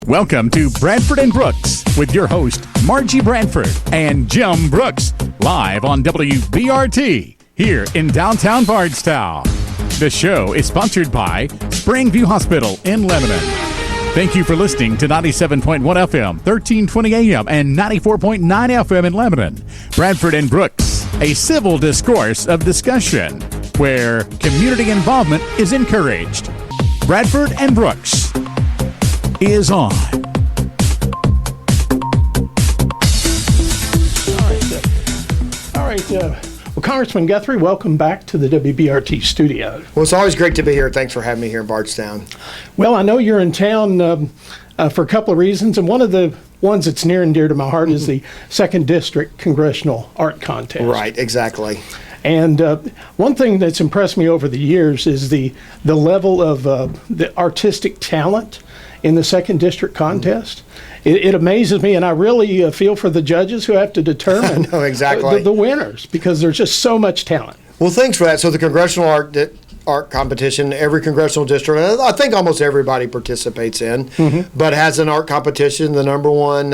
Welcome to Bradford and Brooks with your host, Margie Bradford and Jim Brooks, live on WBRT here in downtown Bardstown. The show is sponsored by Springview Hospital in Lebanon. Thank you for listening to 97.1 FM, 1320 AM, and 94.9 FM in Lebanon. Bradford and Brooks, a civil discourse of discussion where community involvement is encouraged. Bradford and Brooks is on. All right. Well, Congressman Guthrie, welcome back to the WBRT studio. Well, it's always great to be here. Thanks for having me here in Bardstown. Well, I know you're in town for a couple of reasons, and one of the ones that's near and dear to my heart is the Second District Congressional Art Contest. Right, exactly. And one thing that's impressed me over the years is the level of the artistic talent in the Second District contest. It amazes me, and I really feel for the judges who have to determine exactly. the winners, because there's just so much talent. Well, thanks for that. So the Congressional Art Competition, every congressional district, I think almost everybody participates in, but has an art competition. The number one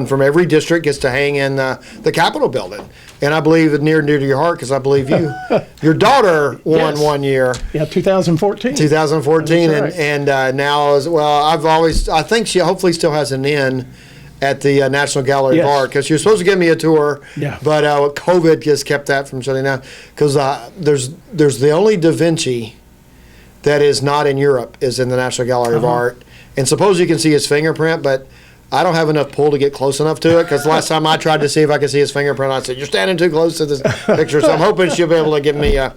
from every district gets to hang in the Capitol building. And I believe it's near and dear to your heart, because I believe your daughter won Yes. one year. Yeah, 2014. 2014, That's right. and now, I think she hopefully still has an in at the National Gallery of Yes. Art, because she was supposed to give me a tour, Yeah. but COVID just kept that from shutting down. Because there's the only Da Vinci that is not in Europe is in the National Gallery of Art, and suppose you can see his fingerprint, but I don't have enough pull to get close enough to it, because last time I tried to see if I could see his fingerprint, I said, "You're standing too close to this picture." So I'm hoping she'll be able to give me a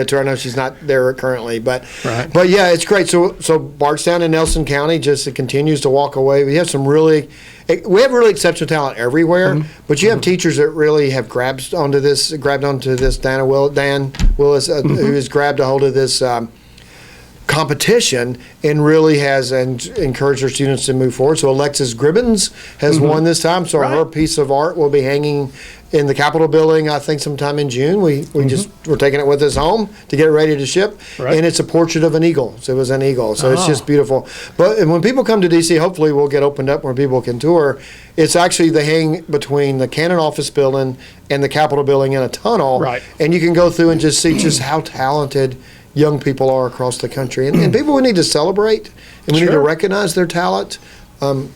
tour. I know she's not there currently, but yeah, it's great. So Bardstown and Nelson County it continues to walk away. We have really exceptional talent everywhere, but you have teachers that really have grabbed onto this. Dan Willis, who has grabbed a hold of this competition and really has encouraged her students to move forward. So Alexis Gribbins has won this time. So her piece of art will be hanging in the Capitol building, I think, sometime in June. We're taking it with us home to get it ready to ship. Right. And it's a portrait of an eagle. So it was an eagle. So it's just beautiful. But when people come to D.C., hopefully we'll get opened up where people can tour. It's actually the hang between the Cannon office building and the Capitol building in a tunnel. Right. And you can go through and just see just how talented young people are across the country, and people we need to celebrate, and we need to recognize their talent. I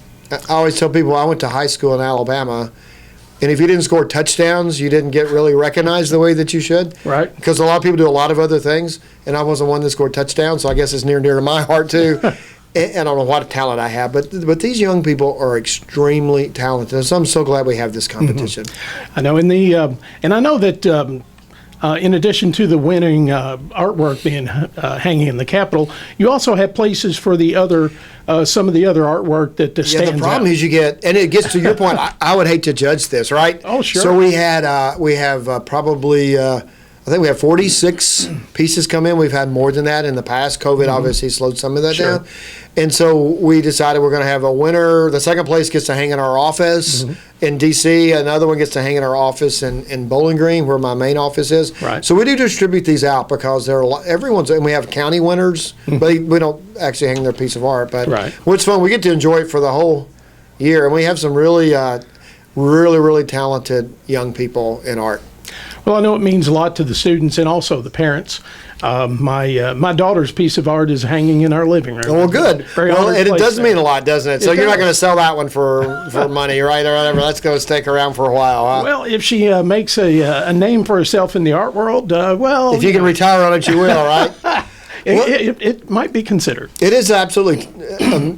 always tell people I went to high school in Alabama, and if you didn't score touchdowns, you didn't get really recognized the way that you should. Right. Because a lot of people do a lot of other things, and I wasn't one that scored touchdowns, so I guess it's near and dear to my heart too. And I don't know what talent I have, but these young people are extremely talented. So I'm so glad we have this competition. I know and I know that. In addition to the winning artwork being hanging in the Capitol, you also have places for the other, some of the other artwork that stands out. The problem is you get, and it gets to your point. I would hate to judge this, right? Oh, sure. So we have probably. I think we have 46 pieces come in. We've had more than that in the past. COVID obviously slowed some of that down. And so we decided we're going to have a winner. The second place gets to hang in our office in D.C. Another one gets to hang in our office in Bowling Green, where my main office is. Right. So we do distribute these out because there are and we have county winners, but we don't actually hang their piece of art. But what's fun, we get to enjoy it for the whole year. And we have some really, really talented young people in art. Well, I know it means a lot to the students and also the parents. My daughter's piece of art is hanging in our living room. Oh, well, good. Well, and it does mean a lot, doesn't it? So you're not going to sell that one for money, right, or whatever. That's going to stick around for a while, huh? Well, if she makes a name for herself in the art world, well... If you can retire on it, you will, right? It might be considered. It is absolutely.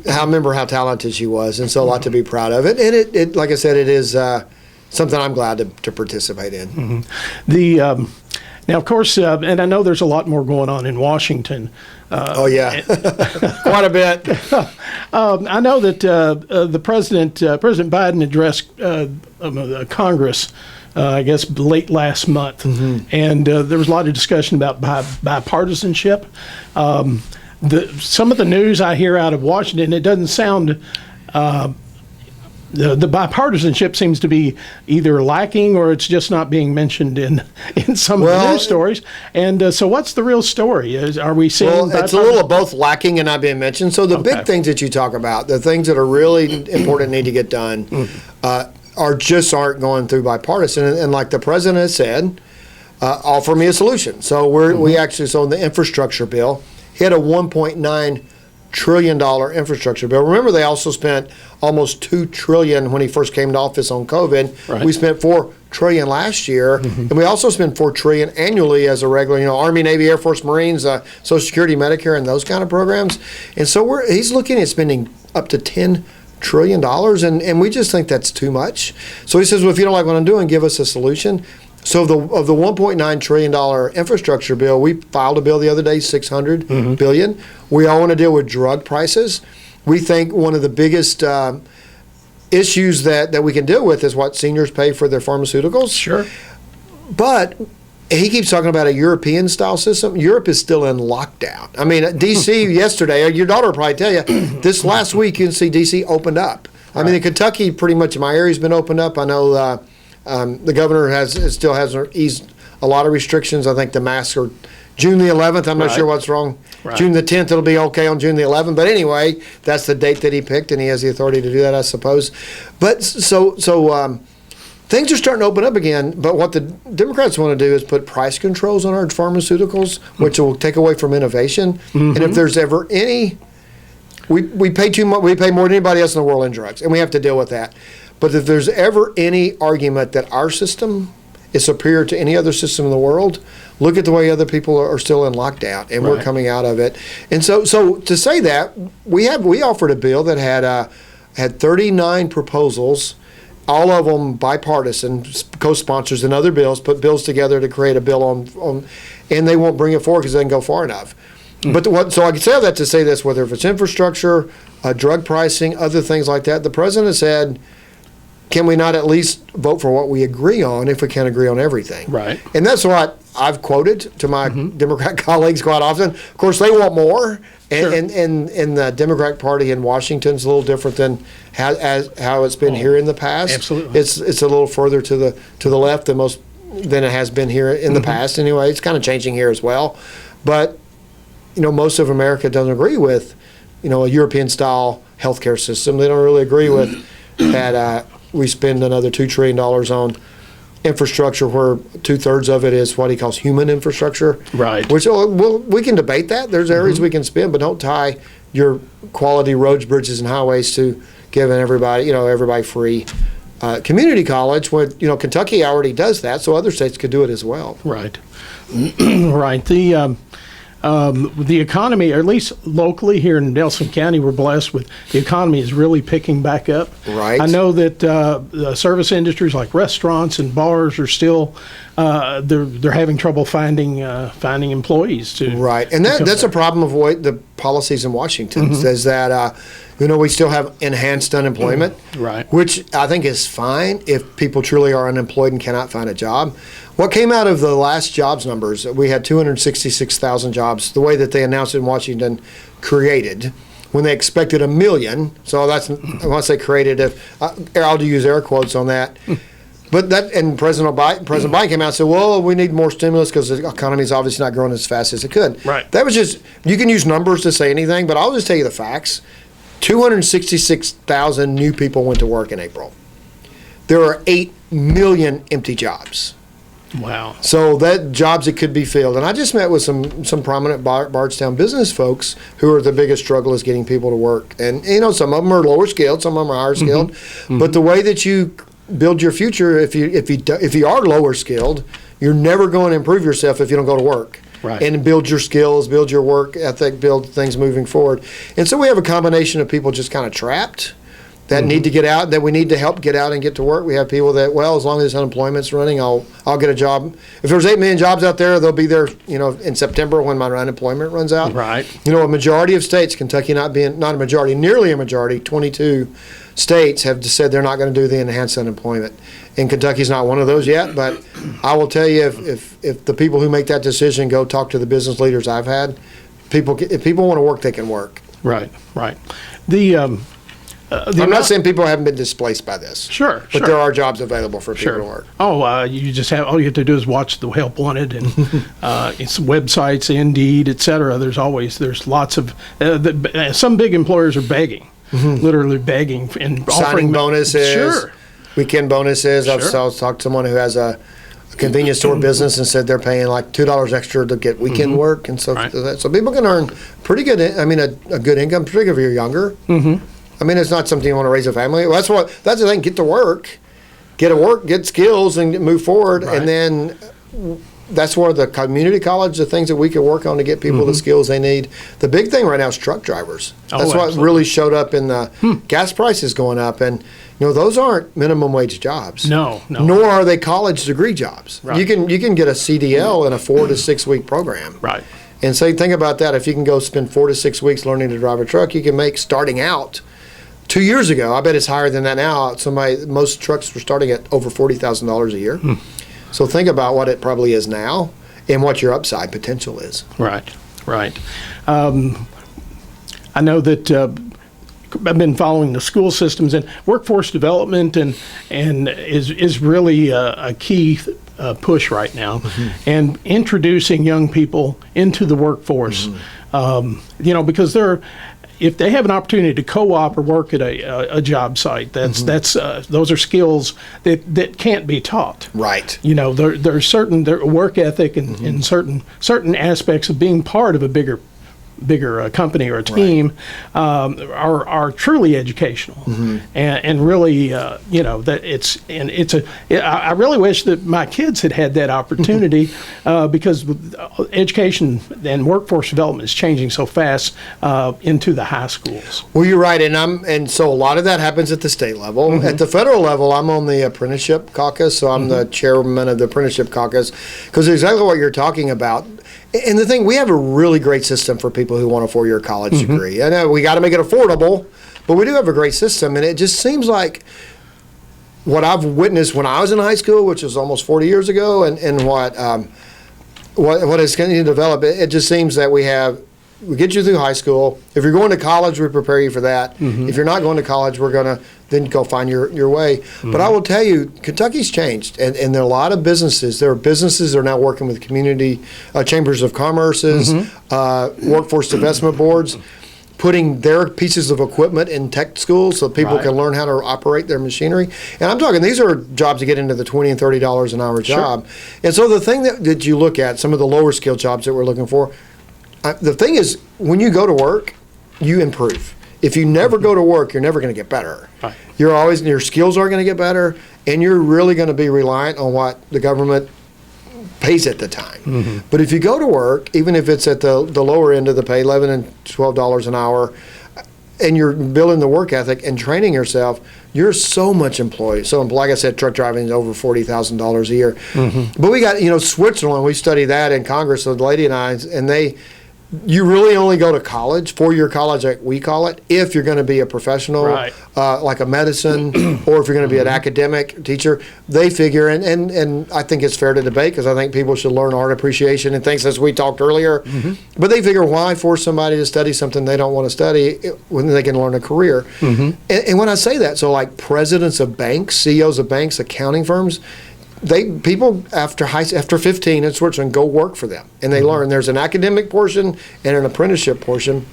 I remember how talented she was, and so a lot to be proud of it. And it like I said, it is something I'm glad to participate in. Now, of course, and I know there's a lot more going on in Washington. Quite a bit. I know that the President Biden addressed Congress, I guess, late last month, and there was a lot of discussion about bipartisanship. Some of the news I hear out of Washington, it doesn't sound the bipartisanship seems to be either lacking or it's just not being mentioned in some of the news stories. And so what's the real story? Are we seeing it's a little of both lacking and not being mentioned. So the big things that you talk about, the things that are really important need to get done, aren't going through bipartisan. And like the president has said, offer me a solution. So we actually, so in the infrastructure bill, he had a $1.9 trillion infrastructure bill. Remember, they also spent almost $2 trillion when he first came to office on COVID. Right. We spent $4 trillion last year, and we also spend $4 trillion annually as a regular, Army, Navy, Air Force, Marines, Social Security, Medicare, and those kind of programs. And so he's looking at spending up to $10 trillion, and we just think that's too much. So he says, well, if you don't like what I'm doing, give us a solution. So of the $1.9 trillion infrastructure bill, we filed a bill the other day, $600 billion. We all want to deal with drug prices. We think one of the biggest issues that we can deal with is what seniors pay for their pharmaceuticals. Sure. But he keeps talking about a European-style system. Europe is still in lockdown. I mean, D.C. yesterday, your daughter will probably tell you, this last week you can see D.C. opened up. I mean, in Kentucky, pretty much in my area has been opened up. I know the governor still has eased a lot of restrictions. I think the masks are June the 11th. I'm not sure what's wrong. Right. June the 10th, it'll be okay on June the 11th. But anyway, that's the date that he picked, and he has the authority to do that, I suppose. But so things are starting to open up again. But what the Democrats want to do is put price controls on our pharmaceuticals, which will take away from innovation. And if there's ever any, we pay too much. We pay more than anybody else in the world in drugs, and we have to deal with that. But if there's ever any argument that our system is superior to any other system in the world, look at the way other people are still in lockdown, and we're coming out of it. And so to say that, we offered a bill that had 39 proposals, all of them bipartisan, co-sponsors in other bills, put bills together to create a bill on and they won't bring it forward because it doesn't go far enough. But so I can say all that to say this, whether if it's infrastructure, drug pricing, other things like that, the president said, can we not at least vote for what we agree on if we can't agree on everything? Right. And that's what I've quoted to my Democrat colleagues quite often. Of course, they want more, and the Democratic Party in Washington is a little different than how it's been here in the past. Absolutely. It's a little further to the left than it has been here in the past. Anyway, it's kind of changing here as well. But most of America doesn't agree with a European-style healthcare system. They don't really agree with that. We spend another $2 trillion on infrastructure where 2/3 of it is what he calls human infrastructure. Right. Which, we can debate that. There's areas we can spend, but don't tie your quality roads, bridges, and highways to giving everybody free community college. When, Kentucky already does that, so other states could do it as well. Right. Right. The economy, or at least locally here in Nelson County, we're blessed with the economy is really picking back up. Right. I know that the service industries like restaurants and bars are still they're having trouble finding employees to. Right, and that's a problem of what the policies in Washington says that we still have enhanced unemployment, right, which I think is fine if people truly are unemployed and cannot find a job. What came out of the last jobs numbers, we had 266,000 jobs, the way that they announced it in Washington, created, when they expected 1 million. So that's, I say created, I'll use air quotes on that. But and President Biden came out and said, well, we need more stimulus because the economy is obviously not growing as fast as it could. Right. That was just, you can use numbers to say anything, but I'll just tell you the facts. 266,000 new people went to work in April. There are 8 million empty jobs. Wow. So that jobs that could be filled. And I just met with some prominent Bardstown business folks who are the biggest struggle is getting people to work. And, some of them are lower skilled, some of them are higher skilled. But the way that you build your future, if you are lower skilled, you're never going to improve yourself if you don't go to work. Right. And build your skills, build your work ethic, build things moving forward. And so we have a combination of people just kind of trapped that need to get out, that we need to help get out and get to work. We have people that, as long as unemployment's running, I'll get a job. If there's 8 million jobs out there, they'll be there, in September when my unemployment runs out. Right. A majority of states, Kentucky not a majority, nearly a majority, 22 states have said they're not going to do the enhanced unemployment. And Kentucky's not one of those yet, but I will tell you, if the people who make that decision go talk to the business leaders I've had, if people want to work, they can work. Right. I'm not saying people haven't been displaced by this. Sure, but there are jobs available for people to work. You just have all you have to do is watch the Help Wanted and it's websites, Indeed, etc. There's lots of some big employers are begging, literally begging and signing offering bonuses, sure, weekend bonuses. Sure. I've talked to someone who has a convenience store business and said they're paying like $2 extra to get weekend work and so so people can earn pretty good. I mean, a good income, particularly if you're younger. I mean, it's not something you want to raise a family. That's the thing. Get to work, get skills, and move forward. And then that's where the community college, the things that we can work on to get people the skills they need. The big thing right now is truck drivers. That's what really showed up in the gas prices going up. And those aren't minimum wage jobs. No. Nor are they college degree jobs. Right. You can get a CDL in a 4 to 6 week program. Right. And so think about that. If you can go spend 4 to 6 weeks learning to drive a truck, you can make starting out. 2 years ago, I bet it's higher than that now. Most trucks were starting at over $40,000 a year. So think about what it probably is now and what your upside potential is. Right. I know that I've been following the school systems, and workforce development and is really a key push right now, and introducing young people into the workforce. Because if they have an opportunity to co-op or work at a job site, those are skills that can't be taught. Right. There's certain work ethic and certain aspects of being part of a bigger company or a team are truly educational, and really that I really wish that my kids had that opportunity because education and workforce development is changing so fast into the high schools. Well, you're right, and so a lot of that happens at the state level. At the federal level, I'm on the apprenticeship caucus, so I'm the chairman of the apprenticeship caucus, because exactly what you're talking about. And the thing, we have a really great system for people who want a 4-year college degree. I know we got to make it affordable, but we do have a great system. And it just seems like what I've witnessed when I was in high school, which was almost 40 years ago, and what is going to develop, it just seems that we get you through high school. If you're going to college, we prepare you for that. If you're not going to college, we're going to then go find your way. But I will tell you, Kentucky's changed, and there are a lot of businesses. There are businesses that are now working with community chambers of commerces, workforce investment boards, putting their pieces of equipment in tech schools so people can learn how to operate their machinery. And I'm talking, these are jobs that get into the $20 and $30 an hour job. And so the thing that you look at, some of the lower skill jobs that we're looking for, the thing is, when you go to work, you improve. If you never go to work, you're never going to get better. Right. Your skills aren't going to get better, and you're really going to be reliant on what the government pays at the time. But if you go to work, even if it's at the lower end of the pay, $11 and $12 an hour, and you're building the work ethic and training yourself, you're so much employed. So, like I said, truck driving is over $40,000 a year. But we got, Switzerland, we studied that in Congress, so the lady and I, and you really only go to college, 4-year college, like we call it, if you're going to be a professional, like a medicine, or if you're going to be an academic teacher. They figure, and I think it's fair to debate, because I think people should learn art appreciation and things, as we talked earlier. But they figure, why force somebody to study something they don't want to study when they can learn a career? And when I say that, so like presidents of banks, CEOs of banks, accounting firms, people after 15 in Switzerland go work for them, and they learn. There's an academic portion and an apprenticeship portion.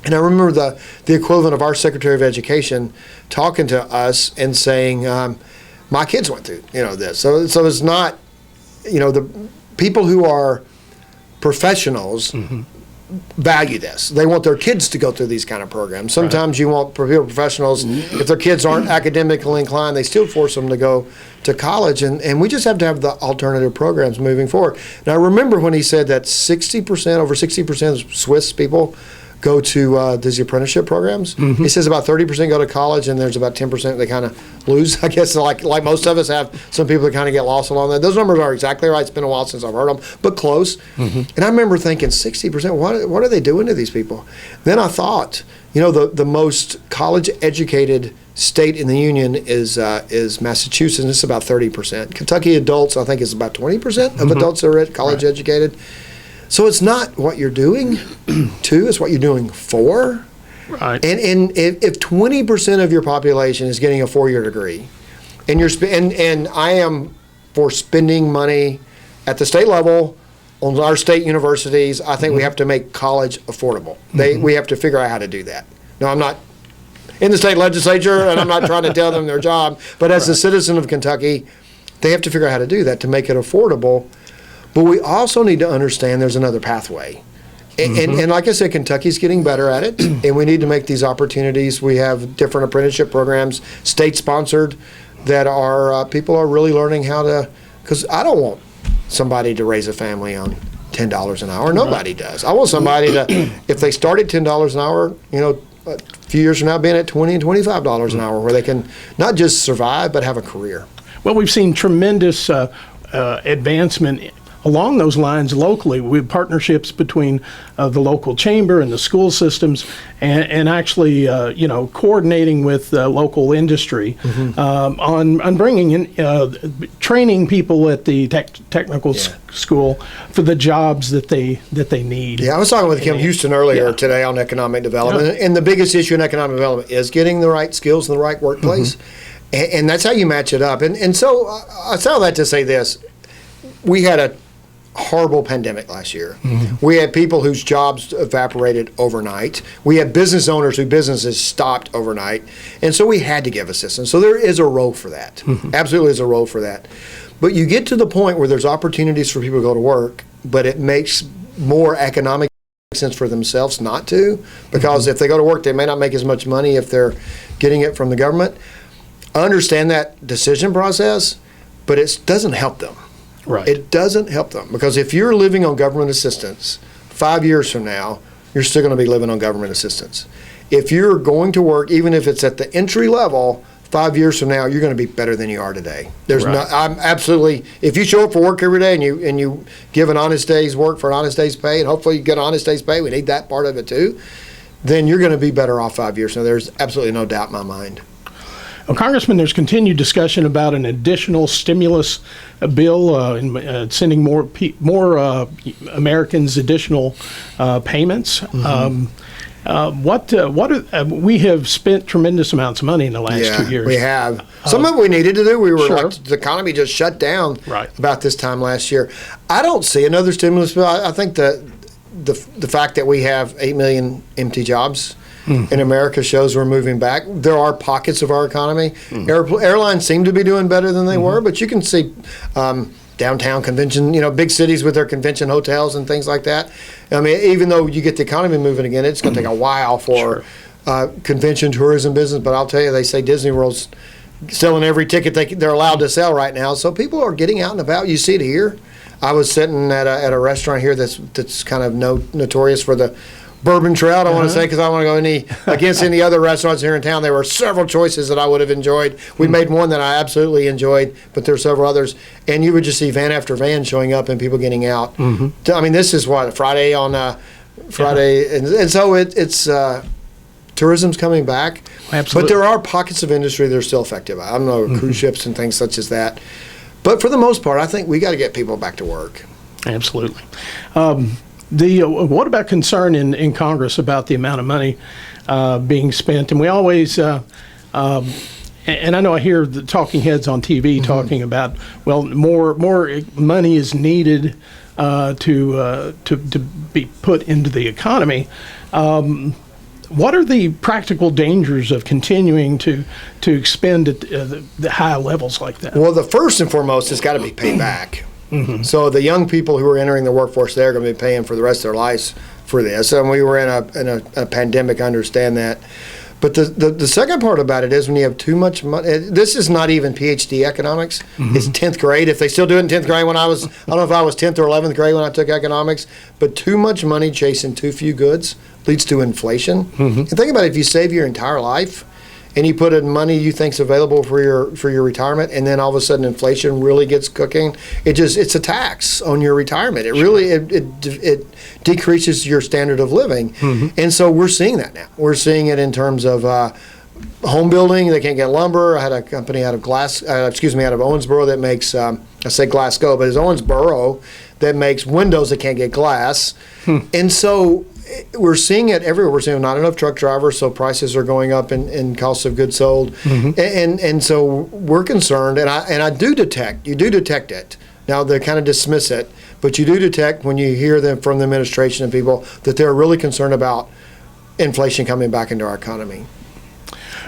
And I remember the equivalent of our Secretary of Education talking to us and saying, my kids went through this. So it's not, the people who are professionals value this. They want their kids to go through these kind of programs. Sometimes you want professionals, if their kids aren't academically inclined, they still force them to go to college, and we just have to have the alternative programs moving forward. Now, I remember when he said that over 60% of Swiss people go to these apprenticeship programs. He says about 30% go to college, and there's about 10% they kind of lose. I guess like most of us have some people that kind of get lost along that. Those numbers are exactly right. It's been a while since I've heard them, but close. And I remember thinking 60%, what are they doing to these people? Then I thought, the most college-educated state in the union is Massachusetts, and it's about 30%. Kentucky adults, I think, is about 20% of adults that are college-educated. So it's not what you're doing to, it's what you're doing for. Right. And if 20% of your population is getting a 4-year degree, and and I am for spending money at the state level on our state universities, I think we have to make college affordable. We have to figure out how to do that. No, I'm not in the state legislature, and I'm not trying to tell them their job, but as a citizen of Kentucky, they have to figure out how to do that to make it affordable. But we also need to understand there's another pathway. And like I said, Kentucky's getting better at it, and we need to make these opportunities. We have different apprenticeship programs, state-sponsored, that are people are really learning how to, because I don't want somebody to raise a family on $10 an hour. Nobody does. I want somebody to, if they start at $10 an hour, a few years from now being at $20 and $25 an hour, where they can not just survive, but have a career. Well, we've seen tremendous advancement along those lines locally with partnerships between the local chamber and the school systems, and actually, coordinating with local industry on bringing in training people at the technical school for the jobs that they need. Yeah, I was talking with Kim Houston earlier today on economic development, and the biggest issue in economic development is getting the right skills in the right workplace, and that's how you match it up. And so I tell that to say this: we had a horrible pandemic last year. We had people whose jobs evaporated overnight. We had business owners whose businesses stopped overnight. And so we had to give assistance. So there is a role for that. Absolutely is a role for that. But you get to the point where there's opportunities for people to go to work, but it makes more economic sense for themselves not to, because if they go to work, they may not make as much money if they're getting it from the government. I understand that decision process, but it doesn't help them. Right. It doesn't help them, because if you're living on government assistance, 5 years from now, you're still going to be living on government assistance. If you're going to work, even if it's at the entry level, 5 years from now, you're going to be better than you are today. I'm absolutely, if you show up for work every day and you give an honest day's work for an honest day's pay, and hopefully you get an honest day's pay, we need that part of it too, then you're going to be better off 5 years from now. There's absolutely no doubt in my mind. Well, Congressman, there's continued discussion about an additional stimulus bill sending more Americans additional payments. We have spent tremendous amounts of money in the last 2 years. We have. Some of it we needed to do. We were the economy just shut down about this time last year. I don't see another stimulus bill. I think the fact that we have 8 million empty jobs in America shows we're moving back. There are pockets of our economy. Airlines seem to be doing better than they were, but you can see downtown convention, big cities with their convention hotels and things like that. I mean, even though you get the economy moving again, it's going to take a while for convention tourism business. But I'll tell you, they say Disney World's selling every ticket they're allowed to sell right now. So people are getting out and about. You see it here. I was sitting at a restaurant here that's kind of notorious for the bourbon trail, I don't want to say, because I don't want to go against any other restaurants here in town. There were several choices that I would have enjoyed. We made one that I absolutely enjoyed, but there are several others. And you would just see van after van showing up and people getting out. I mean, this is what, Friday on Friday. And so it's tourism's coming back. Absolutely. But there are pockets of industry that are still affected. I don't know, cruise ships and things such as that. But for the most part, I think we got to get people back to work. Absolutely. What about concern in Congress about the amount of money being spent? And we always, and I know I hear the talking heads on TV talking about, well, more money is needed to be put into the economy. What are the practical dangers of continuing to expend at the high levels like that? Well, the first and foremost, it's got to be paid back. So the young people who are entering the workforce, they're going to be paying for the rest of their lives for this. And we were in a pandemic, I understand that. But the second part about it is when you have too much money, this is not even PhD economics. It's 10th grade. If they still do it in 10th grade I don't know if I was 10th or 11th grade when I took economics, but too much money chasing too few goods leads to inflation. And think about it, if you save your entire life and you put in money you think's available for your retirement, and then all of a sudden inflation really gets cooking, it's a tax on your retirement. It really it decreases your standard of living. And so we're seeing that now. We're seeing it in terms of home building. They can't get lumber. I had a company out of Owensboro that makes I say Glasgow, but it's Owensboro that makes windows that can't get glass. And so we're seeing it everywhere. We're seeing not enough truck drivers, so prices are going up in cost of goods sold. And so we're concerned, and I do detect, you do detect it. Now they kind of dismiss it, but you do detect when you hear them from the administration and people that they're really concerned about inflation coming back into our economy.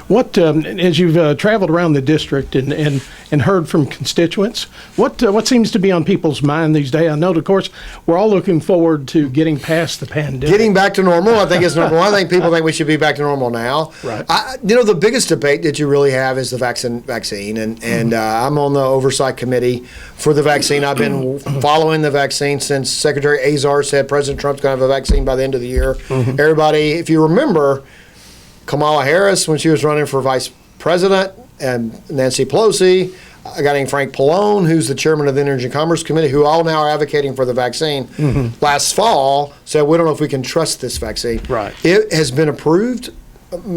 What, as you've traveled around the district and heard from constituents, what seems to be on people's mind these days? I know, of course, we're all looking forward to getting past the pandemic. Getting back to normal, I think is number one. I think people think we should be back to normal now. Right. The biggest debate that you really have is the vaccine, and I'm on the oversight committee for the vaccine. I've been following the vaccine since Secretary Azar said President Trump's going to have a vaccine by the end of the year. Everybody, if you remember, Kamala Harris, when she was running for vice president, and Nancy Pelosi, a guy named Frank Pallone, who's the chairman of the Energy and Commerce Committee, who all now are advocating for the vaccine, last fall said, we don't know if we can trust this vaccine. Right. It has been approved.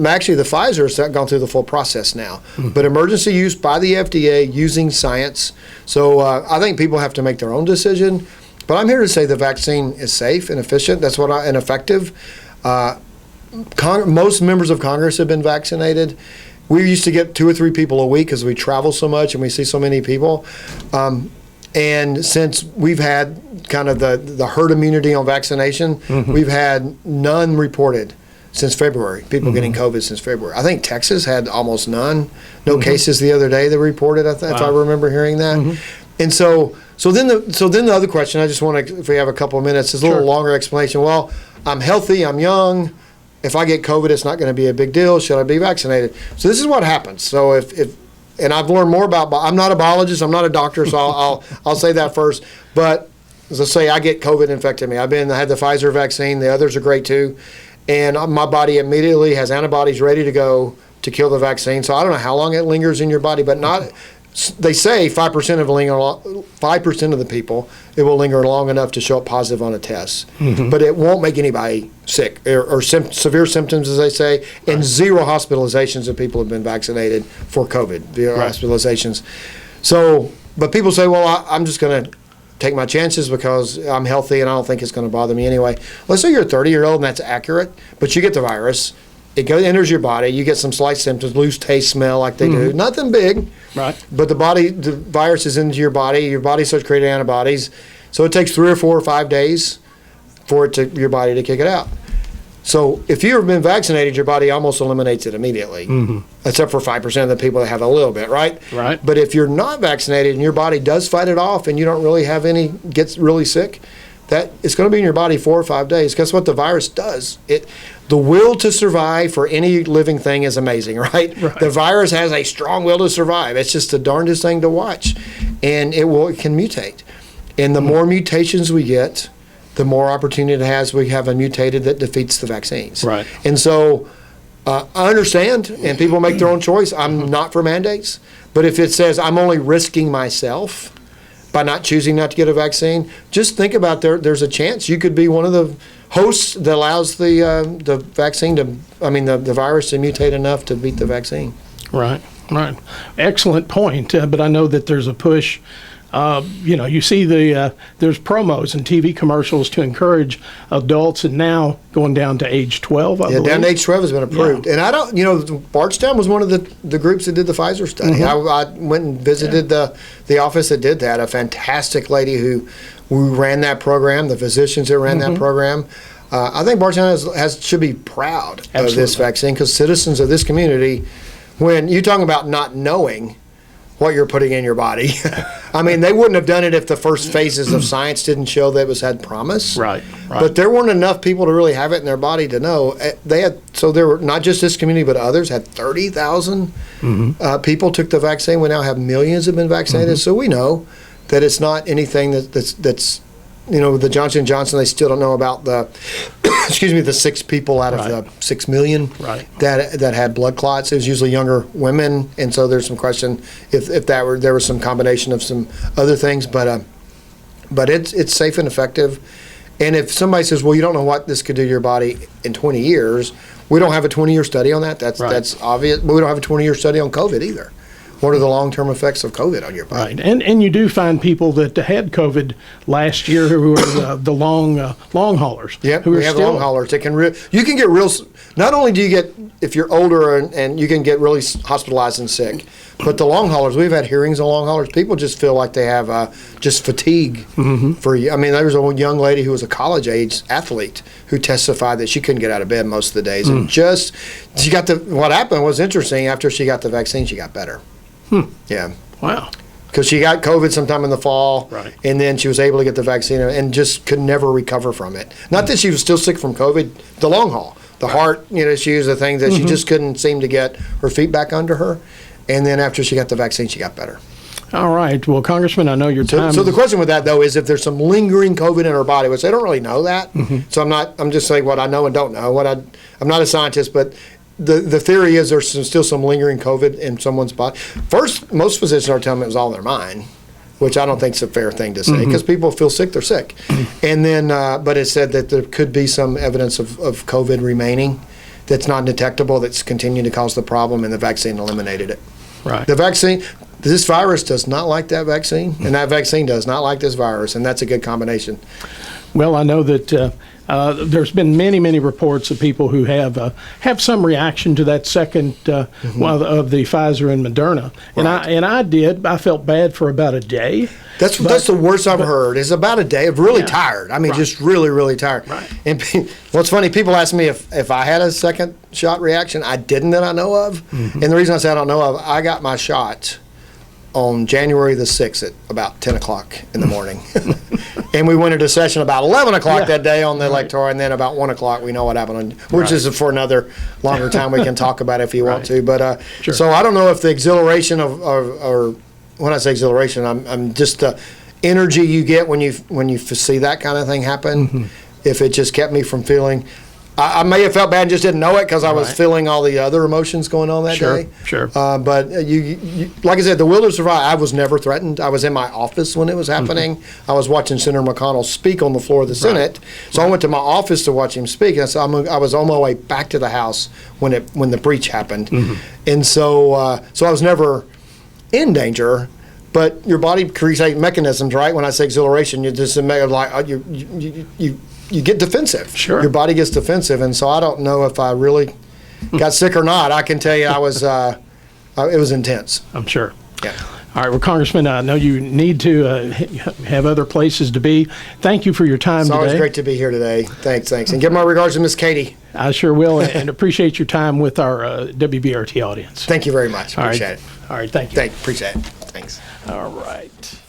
Actually, the Pfizer has gone through the full process now, but emergency use by the FDA using science. So I think people have to make their own decision. But I'm here to say the vaccine is safe and efficient. That's and effective. Most members of Congress have been vaccinated. We used to get 2 or 3 people a week because we travel so much and we see so many people. And since we've had kind of the herd immunity on vaccination, we've had none reported since February, people getting COVID since February. I think Texas had almost none. No cases the other day they reported, if I remember hearing that. And so then the other question, I just want to, if we have a couple of minutes, is a little longer explanation. Well, I'm healthy, I'm young. If I get COVID, it's not going to be a big deal. Should I be vaccinated? So this is what happens. So and I've learned more about, I'm not a biologist, I'm not a doctor, so I'll say that first. But as I say, I get COVID infected me. I had the Pfizer vaccine. The others are great too. And my body immediately has antibodies ready to go to kill the vaccine. So I don't know how long it lingers in your body, but not. They say 5% of the people, it will linger long enough to show up positive on a test. But it won't make anybody sick or severe symptoms, as they say, and 0 hospitalizations of people who have been vaccinated for COVID, hospitalizations. So, but people say, well, I'm just going to take my chances because I'm healthy and I don't think it's going to bother me anyway. Let's say you're a 30-year-old and that's accurate, but you get the virus. It enters your body. You get some slight symptoms, lose taste, smell like they do. Nothing big, right? But the virus is into your body. Your body starts creating antibodies. So it takes 3 or 4 or 5 days for your body to kick it out. So if you've been vaccinated, your body almost eliminates it immediately, except for 5% of the people that have a little bit, right? Right. But if you're not vaccinated and your body does fight it off and you don't really have gets really sick, that it's going to be in your body 4 or 5 days. Guess what the virus does? The will to survive for any living thing is amazing, right? The virus has a strong will to survive. It's just the darndest thing to watch. And it can mutate. And the more mutations we get, the more opportunity it has. We have a mutated that defeats the vaccines. Right. And so I understand, and people make their own choice. I'm not for mandates. But if it says I'm only risking myself by not choosing not to get a vaccine, just think about there's a chance you could be one of the hosts that allows the vaccine the virus to mutate enough to beat the vaccine. Right. Excellent point. But I know that there's a push. You see there's promos and TV commercials to encourage adults, and now going down to age 12. I believe. Down to age 12 has been approved. Yeah. And I don't, Bardstown was one of the groups that did the Pfizer study. I went and visited the office that did that. A fantastic lady who ran that program. The physicians that ran that program. I think Bardstown should be proud of this vaccine, because citizens of this community, when you're talking about not knowing what you're putting in your body. I mean, they wouldn't have done it if the first phases of science didn't show that it had promise. Right. But there weren't enough people to really have it in their body to know. So there were not just this community, but others had 30,000 people took the vaccine. We now have millions have been vaccinated. So we know that it's not anything that's the Johnson & Johnson, they still don't know about the 6 people out of the 6 million that had blood clots. It was usually younger women, and so there's some question if there was some combination of some other things, but it's safe and effective. And if somebody says, well, you don't know what this could do to your body in 20 years, we don't have a 20-year study on that. That's obvious, but we don't have a 20-year study on COVID either. what are the long-term effects of COVID on your body? Right, and you do find people that had COVID last year who were the long haulers. Yep, who we have long haulers. You can get real. Not only do you get, if you're older and you can get really hospitalized and sick, but the long haulers. We've had hearings on long haulers. People just feel like they have just fatigue. I mean, there was a young lady who was a college-age athlete who testified that she couldn't get out of bed most of the days, and what happened was interesting. After she got the vaccine, she got better. Yeah. Wow. Because she got COVID sometime in the fall, right, and then she was able to get the vaccine and just could never recover from it. Not that she was still sick from COVID, the long haul, the heart, issues, the things that she just couldn't seem to get her feet back under her. And then after she got the vaccine, she got better. All right. Well, Congressman, I know your time. So the question with that, though, is if there's some lingering COVID in her body, which I don't really know that. So I'm just saying what I know and don't know. I'm not a scientist, but the theory is there's still some lingering COVID in someone's body. First, most physicians are telling me it was all in their mind, which I don't think is a fair thing to say, because people feel sick, they're sick. And then, but it said that there could be some evidence of COVID remaining that's not detectable, that's continuing to cause the problem, and the vaccine eliminated it. Right. The vaccine, this virus does not like that vaccine, and that vaccine does not like this virus, and that's a good combination. Well, I know that there's been many reports of people who have some reaction to that second one of the Pfizer and Moderna, and I felt bad for about a day. That's the worst I've heard. Is about a day of really tired. I mean, just really tired. Right. And what's funny, people ask me if I had a second shot reaction. I didn't that I know of, and the reason I say I don't know of, I got my shot on January the 6th at about 10 o'clock in the morning. And we went into session about 11 o'clock that day on the electoral, and then about 1 o'clock we know what happened, which is for another longer time we can talk about if you want to. But so I don't know if the exhilaration or when I say exhilaration, I'm just the energy you get when you see that kind of thing happen, if it just kept me from feeling. I may have felt bad and just didn't know it because I was feeling all the other emotions going on that day. Sure. But you, like I said, the will to survive, I was never threatened. I was in my office when it was happening. I was watching Senator McConnell speak on the floor of the Senate. So I went to my office to watch him speak. And so I was on my way back to the House when the breach happened. And so I was never in danger. But your body creates mechanisms, right? When I say exhilaration, you just like you get defensive. Sure. Your body gets defensive, and so I don't know if I really got sick or not. I can tell you, I was. It was intense. I'm sure. Yeah. All right. Well, Congressman, I know you need to have other places to be. Thank you for your time today. It's always great to be here today. Thanks. And give my regards to Miss Katie. I sure will, and appreciate your time with our WBRT audience. Thank you very much. Appreciate it. All right. Thank you. Appreciate it. Thanks. All right.